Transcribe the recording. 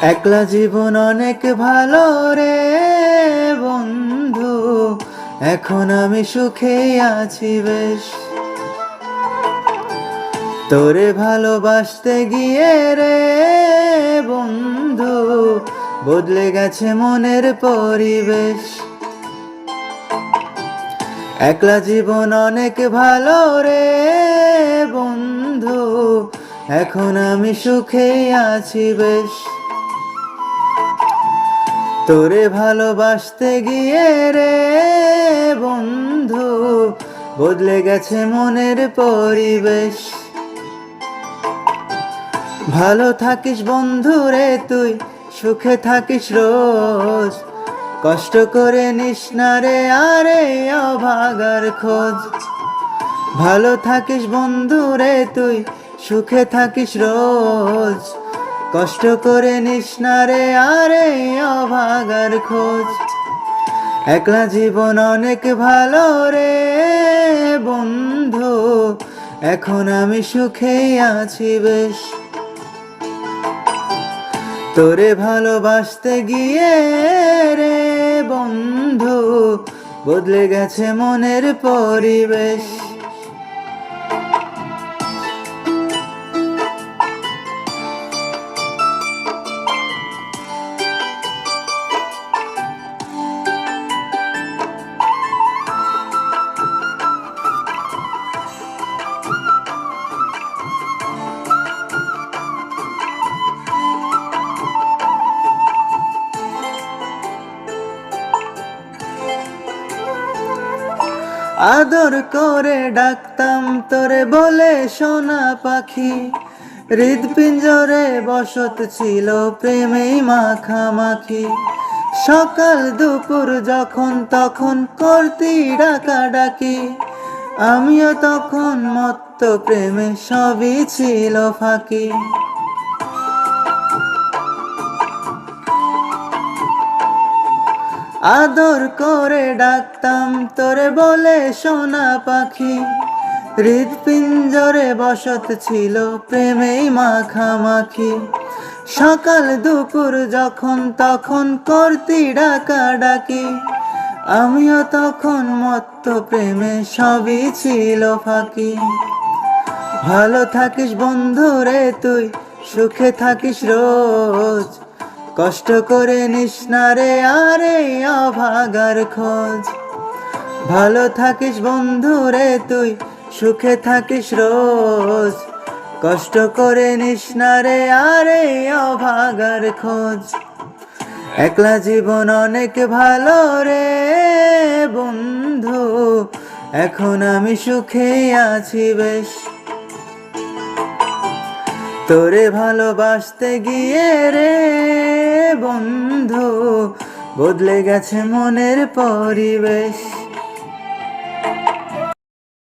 একলা জীবন অনেক ভালো রে বন্ধু, এখন আমি সুখে আছি বেশ। তোরে ভালোবাসতে গিয়ে রে বন্ধু, বদলে গেছে মনের পরিবেশ। একলা জীবন অনেক ভালো রে বন্ধু, এখন আমি সুখে আছি বেশ। তোরে ভালোবাসতে গিয়ে রে বন্ধু, বদলে গেছে মনের পরিবেশ। ভালো থাকিস বন্ধু রে তুই, সুখে থাকিস রোজ, কষ্ট করে নিস না রে আরে অভাগার খোঁজ। ভালো থাকিস বন্ধু রে তুই, সুখে থাকিস রোজ, কষ্ট করে নিস না রে আরে অভাগার খোঁজ। একলা জীবন অনেক ভালো রে বন্ধু, এখন আমি সুখে আছি বেশ। তোরে ভালোবাসতে গিয়ে রে বন্ধু, বদলে গেছে মনের পরিবেশ। আদর করে ডাকতাম তোরে বলে সোনা পাখি, হৃদপিঞ্জরে বসত ছিল প্রেমেই মাখামাখি। সকাল দুপুর যখন তখন করতি ডাকাডাকি, আমিও তখন মত্ত প্রেমে সবই ছিল ফাঁকি। আদর করে ডাকতাম তোরে বলে সোনা পাখি, হৃদপিঞ্জরে বসত ছিল প্রেমেই মাখামাখি। সকাল দুপুর যখন তখন করতি ডাকাডাকি, আমিও তখন মত্ত প্রেমে সবই ছিল ফাঁকি। ভালো থাকিস বন্ধু রে তুই, সুখে থাকিস রোজ, কষ্ট করে নিস না রে আরে অভাগার খোঁজ। ভালো থাকিস বন্ধু রে তুই, সুখে থাকিস রোজ, কষ্ট করে নিস না রে আরে অভাগার খোঁজ। একলা জীবন অনেক ভালো রে বন্ধু, এখন আমি সুখে আছি বেশ। তোরে ভালোবাসতে গিয়ে রে বন্ধু, বদলে গেছে মনের পরিবেশ।